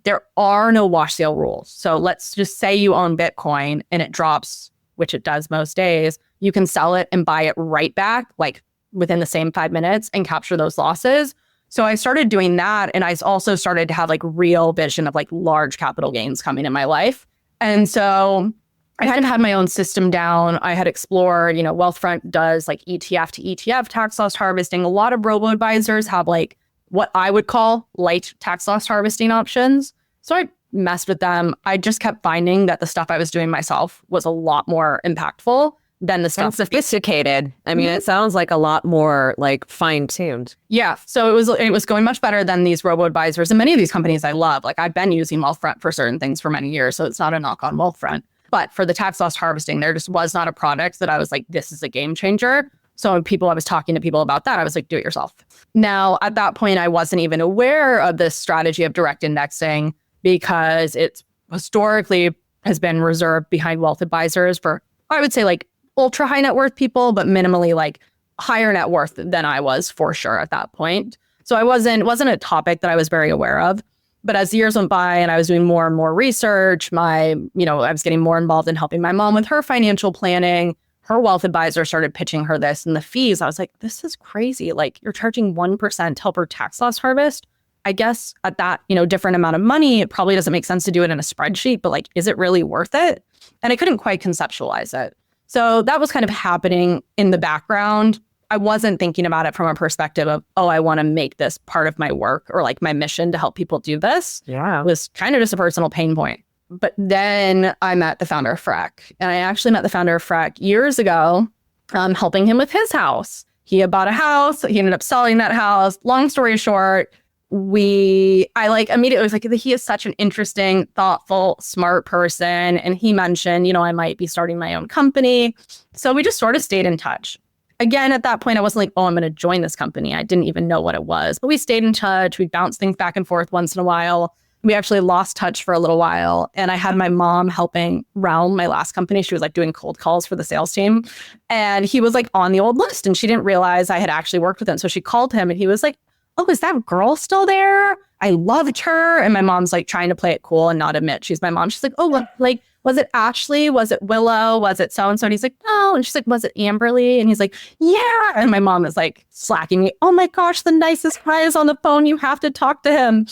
there are no wash sale rules. So let's just say you own Bitcoin and it drops, which it does most days. You can sell it and buy it right back, like within the same 5 minutes, and capture those losses. So I started doing that. And I also started to have like real vision of like large capital gains coming in my life. And so I kind of had my own system down. I had explored, Wealthfront does like ETF to ETF tax loss harvesting. A lot of robo-advisors have like what I would call light tax loss harvesting options. So I messed with them. I just kept finding that the stuff I was doing myself was a lot more impactful than the stuff. And sophisticated. I mean, it sounds like a lot more like fine-tuned. Yeah. So it was going much better than these robo-advisors. And many of these companies I love. Like I've been using Wealthfront for certain things for many years. So it's not a knock on Wealthfront. But for the tax loss harvesting, there just was not a product that I was like, this is a game changer. So I was talking to people about that. I was like, do it yourself. Now, at that point, I wasn't even aware of this strategy of direct indexing, because it historically has been reserved behind wealth advisors for, I would say, like ultra high net worth people, but minimally like higher net worth than I was for sure at that point. So it wasn't a topic that I was very aware of. But as the years went by and I was doing more and more research, I was getting more involved in helping my mom with her financial planning. Her wealth advisor started pitching her this, and the fees, I was like, this is crazy. Like you're charging 1% to help her tax loss harvest. I guess at that, different amount of money, it probably doesn't make sense to do it in a spreadsheet, but like, is it really worth it? And I couldn't quite conceptualize it. So that was kind of happening in the background. I wasn't thinking about it from a perspective of, oh, I want to make this part of my work or like my mission to help people do this. Yeah. It was kind of just a personal pain point. But then I met the founder of Frec. And I actually met the founder of Frec years ago, helping him with his house. He had bought a house. He ended up selling that house. Long story short, I immediately was like, he is such an interesting, thoughtful, smart person. And he mentioned, I might be starting my own company. So we just sort of stayed in touch. again, at that point, I wasn't like, oh, I'm going to join this company. I didn't even know what it was. But we stayed in touch. We bounced things back and forth once in a while. We actually lost touch for a little while. And I had my mom helping Realm, my last company. She was like doing cold calls for the sales team. And he was like on the old list. And she didn't realize I had actually worked with him. So she called him and he was like, oh, is that girl still there? I loved her. And my mom's like trying to play it cool and not admit she's my mom. She's like, oh, like, was it Ashley? Was it Willow? Was it so-and-so? And he's like, no. And she's like, was it Amberly? And he's like, yeah. And my mom is like slacking me. Oh my gosh, the nicest guy is on the phone. You have to talk to him.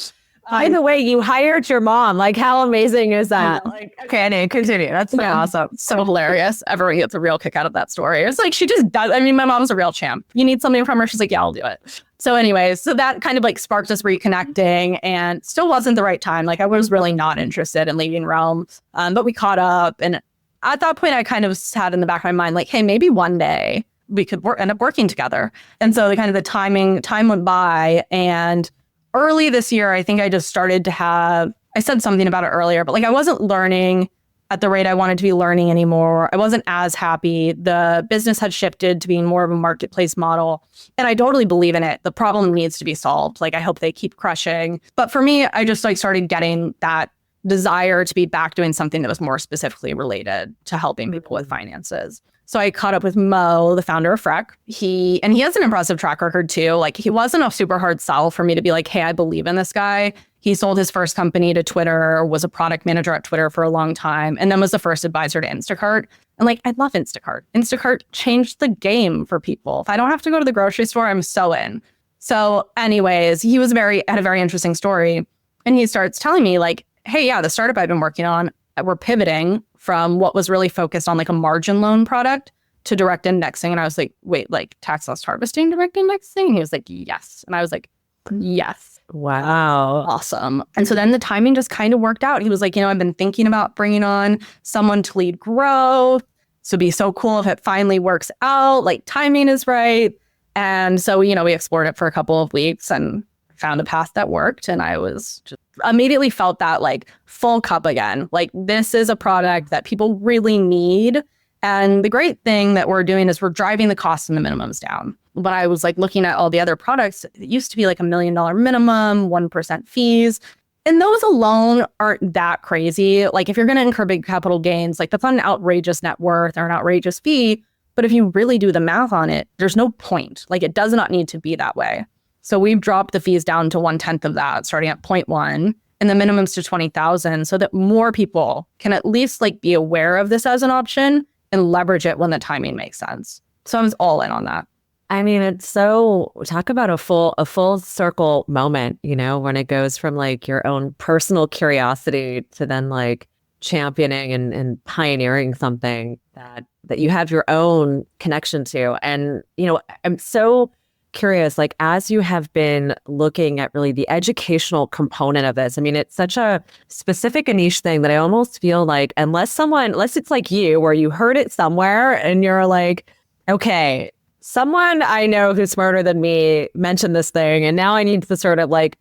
By the way, you hired your mom. Like, how amazing is that? Like, okay, anyway, continue. That's so awesome. So hilarious. Everyone gets a real kick out of that story. It's like, she just does. I mean, my mom's a real champ. You need something from her. She's like, yeah, I'll do it. So anyways, so that kind of like sparked us reconnecting and still wasn't the right time. Like I was really not interested in leaving Realm, but we caught up. And at that point, I kind of had in the back of my mind, like, hey, maybe one day we could end up working together. And so the time went by, and early this year, I think I just started to I said something about it earlier, but like I wasn't learning at the rate I wanted to be learning anymore. I wasn't as happy. The business had shifted to being more of a marketplace model. And I totally believe in it. The problem needs to be solved. Like I hope they keep crushing. But for me, I just like started getting that desire to be back doing something that was more specifically related to helping people with finances. So I caught up with Mo, the founder of Frec. He has an impressive track record too. Like he wasn't a super hard sell for me to be like, hey, I believe in this guy. He sold his first company to Twitter, was a product manager at Twitter for a long time, and then was the first advisor to Instacart. And like, I love Instacart. Instacart changed the game for people. If I don't have to go to the grocery store, I'm so in. So anyways, he had a very interesting story. And he starts telling me like, hey, yeah, the startup I've been working on, we're pivoting from what was really focused on like a margin loan product to direct indexing. And I was like, wait, like tax loss harvesting, direct indexing? And he was like, yes. And I was like, yes. Wow. Awesome. And so then the timing just kind of worked out. He was like, I've been thinking about bringing on someone to lead growth. So it'd be so cool if it finally works out, like timing is right. And so, we explored it for a couple of weeks and found a path that worked. And I was just immediately felt that like full cup again. Like this is a product that people really need. And the great thing that we're doing is we're driving the costs and the minimums down. But I was like looking at all the other products, it used to be like $1 million minimum, 1% fees. And those alone aren't that crazy. Like if you're going to incur big capital gains, like that's not an outrageous net worth or an outrageous fee. But if you really do the math on it, there's no point. Like it does not need to be that way. So we've dropped the fees down to 1/10 of that, starting at 0.1 and the minimums to 20,000 so that more people can at least like be aware of this as an option and leverage it when the timing makes sense. So I was all in on that. I mean, it's so, talk about a full circle moment, when it goes from like your own personal curiosity to then like championing and pioneering something that you have your own connection to. And, I'm so curious, like as you have been looking at really the educational component of this, I mean, it's such a specific and niche thing that I almost feel like unless it's like you, where you heard it somewhere and you're like, okay, someone I know who's smarter than me mentioned this thing, and now I need to sort of like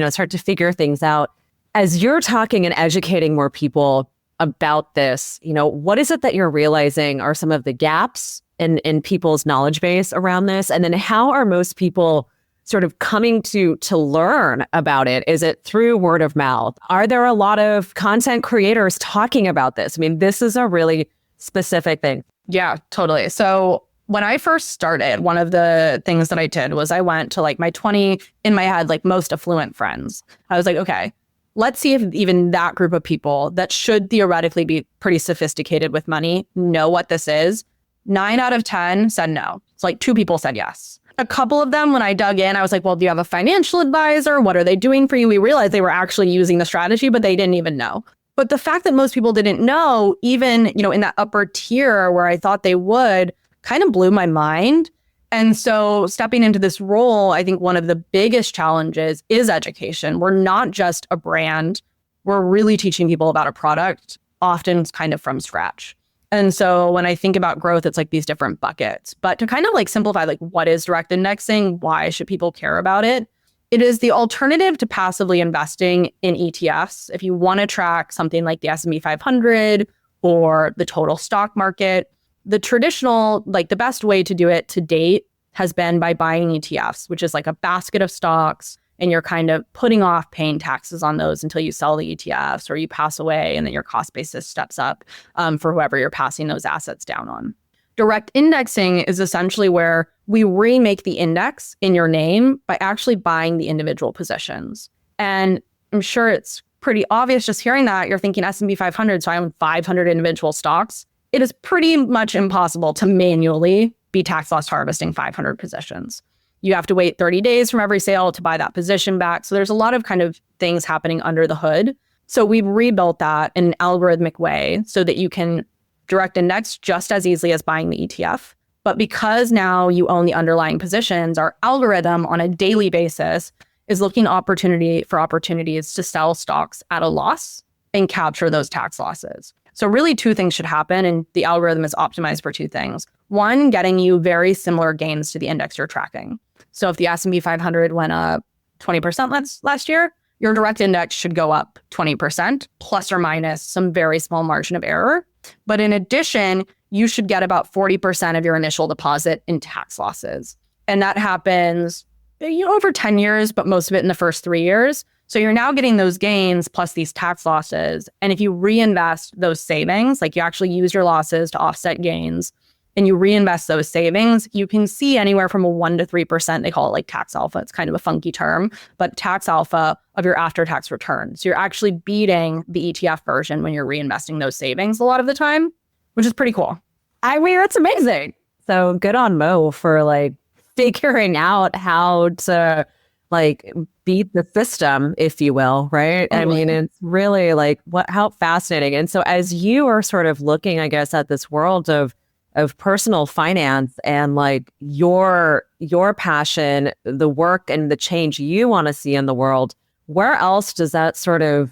start to figure things out. As you're talking and educating more people about this, what is it that you're realizing are some of the gaps in people's knowledge base around this? And then how are most people sort of coming to learn about it? Is it through word of mouth? Are there a lot of content creators talking about this? I mean, this is a really specific thing. Yeah, totally. So when I first started, one of the things that I did was I went to like my 20, in my head, like most affluent friends. I was like, okay, let's see if even that group of people that should theoretically be pretty sophisticated with money know what this is. 9 out of 10 said no. It's like 2 people said yes. A couple of them, when I dug in, I was like, well, do you have a financial advisor? What are they doing for you? We realized they were actually using the strategy, but they didn't even know. But the fact that most people didn't know, even, in that upper tier where I thought they would, kind of blew my mind. And so stepping into this role, I think one of the biggest challenges is education. We're not just a brand. We're really teaching people about a product, often kind of from scratch. And so when I think about growth, it's like these different buckets. But to kind of like simplify, like what is direct indexing? Why should people care about it? It is the alternative to passively investing in ETFs. If you want to track something like the S&P 500 or the total stock market, the traditional, like the best way to do it to date has been by buying ETFs, which is like a basket of stocks, and you're kind of putting off paying taxes on those until you sell the ETFs or you pass away, and then your cost basis steps up for whoever you're passing those assets down on. Direct indexing is essentially where we remake the index in your name by actually buying the individual positions. And I'm sure it's pretty obvious just hearing that. You're thinking S&P 500, so I own 500 individual stocks. It is pretty much impossible to manually be tax loss harvesting 500 positions. You have to wait 30 days from every sale to buy that position back. So there's a lot of kind of things happening under the hood. So we've rebuilt that in an algorithmic way so that you can direct index just as easily as buying the ETF. But because now you own the underlying positions, our algorithm on a daily basis is looking for opportunities to sell stocks at a loss and capture those tax losses. So really two things should happen, and the algorithm is optimized for two things. One, getting you very similar gains to the index you're tracking. So if the S&P 500 went up 20% last year, your direct index should go up 20%, plus or minus some very small margin of error. But in addition, you should get about 40% of your initial deposit in tax losses. And that happens over 10 years, but most of it in the first 3 years. So you're now getting those gains plus these tax losses. And if you reinvest those savings, like you actually use your losses to offset gains, and you reinvest those savings, you can see anywhere from a 1% to 3%. They call it like tax alpha. It's kind of a funky term, but tax alpha of your after-tax return. So you're actually beating the ETF version when you're reinvesting those savings a lot of the time, which is pretty cool. I mean, it's amazing. So good on Mo for like figuring out how to like beat the system, if you will, right? I mean, it's really like how fascinating. And so as you are sort of looking, I guess, at this world of personal finance and like your passion, the work and the change you want to see in the world, where else does that sort of,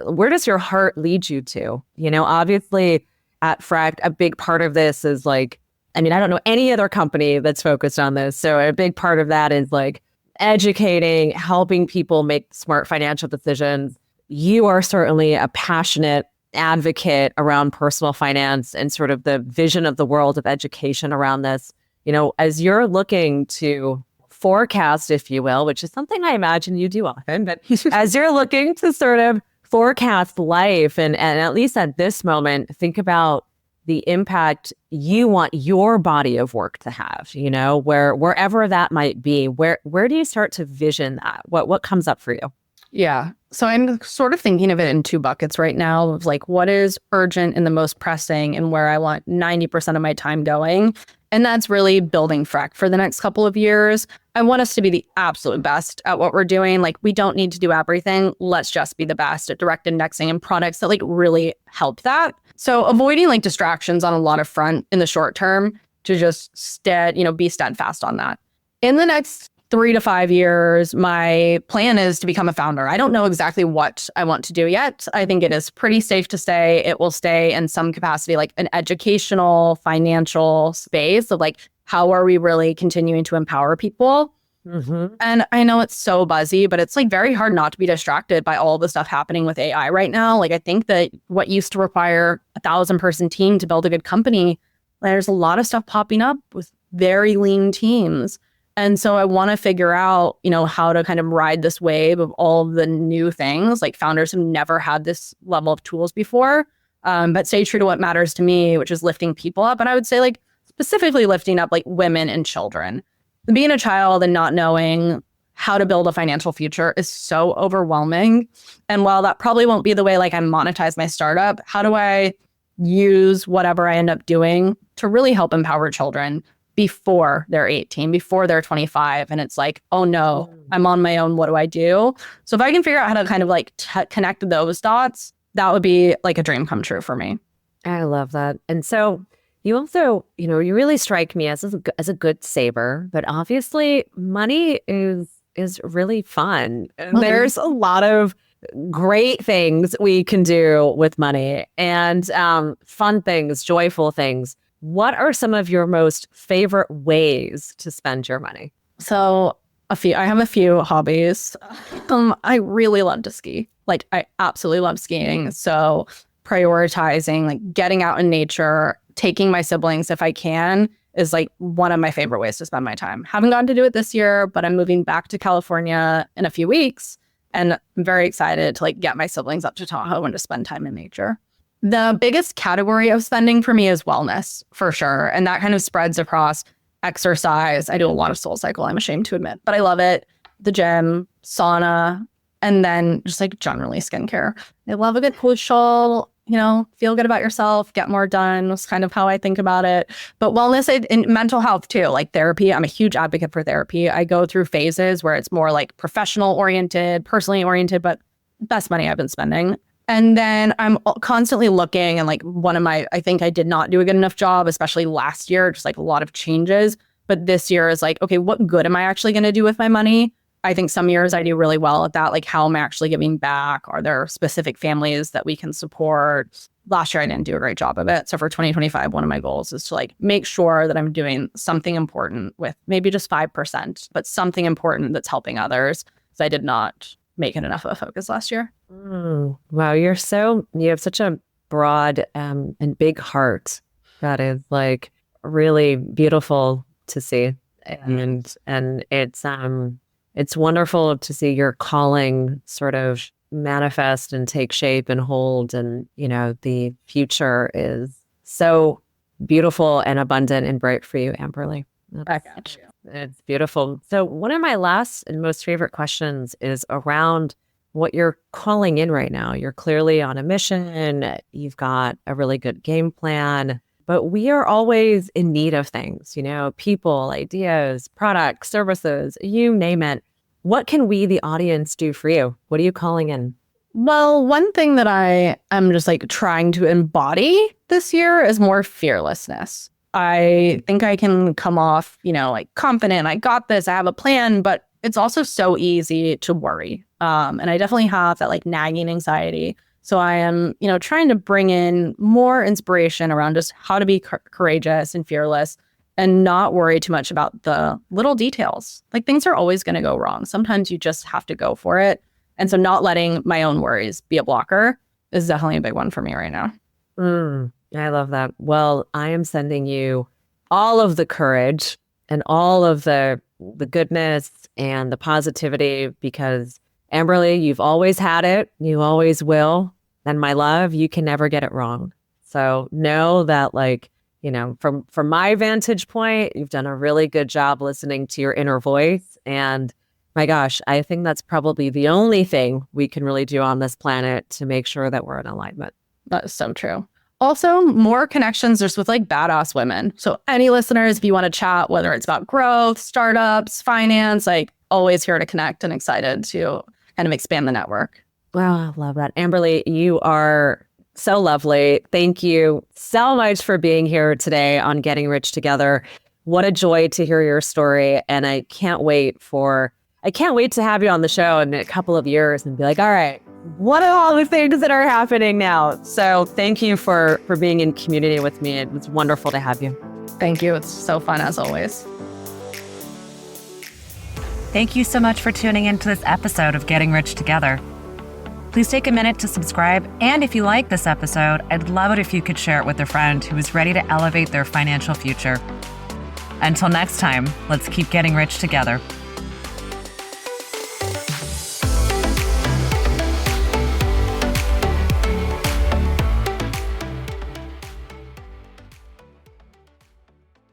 where does your heart lead you to? You know, obviously at Frec, a big part of this is like, I mean, I don't know any other company that's focused on this. So a big part of that is like educating, helping people make smart financial decisions. You are certainly a passionate advocate around personal finance and sort of the vision of the world of education around this. You know, as you're looking to forecast, if you will, which is something I imagine you do often, but as you're looking to sort of forecast life and at least at this moment, think about the impact you want your body of work to have, you know, wherever that might be, where do you start to vision that? What comes up for you? Yeah. So I'm sort of thinking of it in two buckets right now of like what is urgent and the most pressing and where I want 90% of my time going. And that's really building Frec for the next couple of years. I want us to be the absolute best at what we're doing. Like we don't need to do everything. Let's just be the best at direct indexing and products that like really help that. So avoiding like distractions on a lot of front in the short term to just be steadfast on that. In the next 3 to 5 years, my plan is to become a founder. I don't know exactly what I want to do yet. I think it is pretty safe to say it will stay in some capacity, like an educational, financial space of like, how are we really continuing to empower people? Mm-hmm. And I know it's so buzzy, but it's like very hard not to be distracted by all the stuff happening with AI right now. Like I think that what used to require 1,000-person team to build a good company, there's a lot of stuff popping up with very lean teams. And so I want to figure out, how to kind of ride this wave of all the new things. Like founders have never had this level of tools before, but stay true to what matters to me, which is lifting people up. And I would say like specifically lifting up like women and children. Being a child and not knowing how to build a financial future is so overwhelming. And while that probably won't be the way like I monetize my startup, how do I use whatever I end up doing to really help empower children before they're 18, before they're 25? And it's like, oh no, I'm on my own. What do I do? So if I can figure out how to kind of like connect those dots, that would be like a dream come true for me. I love that. And so you also, you really strike me as a good saver, but obviously money is really fun. There's a lot of great things we can do with money and fun things, joyful things. What are some of your most favorite ways to spend your money? So I have a few hobbies. I really love to ski. Like I absolutely love skiing. So prioritizing, like getting out in nature, taking my siblings if I can is like one of my favorite ways to spend my time. Haven't gotten to do it this year, but I'm moving back to California in a few weeks. And I'm very excited to like get my siblings up to Tahoe and to spend time in nature. The biggest category of spending for me is wellness, for sure. And that kind of spreads across exercise. I do a lot of SoulCycle, I'm ashamed to admit, but I love it. The gym, sauna, and then just like generally skincare. I love a good facial, feel good about yourself, get more done. That's kind of how I think about it. But wellness and mental health too, like therapy. I'm a huge advocate for therapy. I go through phases where it's more like professional oriented, personally oriented, but best money I've been spending. And then I'm constantly looking and like I think I did not do a good enough job, especially last year, just like a lot of changes. But this year is like, okay, what good am I actually going to do with my money? I think some years I do really well at that. Like, how am I actually giving back? Are there specific families that we can support? Last year, I didn't do a great job of it. So for 2025, one of my goals is to like make sure that I'm doing something important with maybe just 5%, but something important that's helping others. So I did not make it enough of a focus last year. Wow, you have such a broad and big heart that is like really beautiful to see. And it's wonderful to see your calling sort of manifest and take shape and hold. And, the future is so beautiful and abundant and bright for you, Amberly. I got you. It's beautiful. So one of my last and most favorite questions is around what you're calling in right now. You're clearly on a mission. You've got a really good game plan. But we are always in need of things, people, ideas, products, services, you name it. What can we, the audience, do for you? What are you calling in? Well, one thing that I am just like trying to embody this year is more fearlessness. I think I can come off, like confident. I got this. I have a plan, but it's also so easy to worry. And I definitely have that like nagging anxiety. So I am, trying to bring in more inspiration around just how to be courageous and fearless and not worry too much about the little details. Like things are always going to go wrong. Sometimes you just have to go for it. And so not letting my own worries be a blocker is definitely a big one for me right now. I love that. Well, I am sending you all of the courage and all of the goodness and the positivity because Amberly, you've always had it. You always will. And my love, you can never get it wrong. So know that from my vantage point, you've done a really good job listening to your inner voice. And my gosh, I think that's probably the only thing we can really do on this planet to make sure that we're in alignment. That is so true. Also, more connections just with like badass women. So any listeners, if you want to chat, whether it's about growth, startups, finance, like always here to connect and excited to kind of expand the network. Wow, I love that. Amberly, you are so lovely. Thank you so much for being here today on Getting Rich Together. What a joy to hear your story. And I can't wait to have you on the show in a couple of years and be like, all right, what are all the things that are happening now? So thank you for being in community with me. It was wonderful to have you. Thank you. It's so fun as always. Thank you so much for tuning into this episode of Getting Rich Together. Please take a minute to subscribe. And if you like this episode, I'd love it if you could share it with a friend who is ready to elevate their financial future. Until next time, let's keep getting rich together.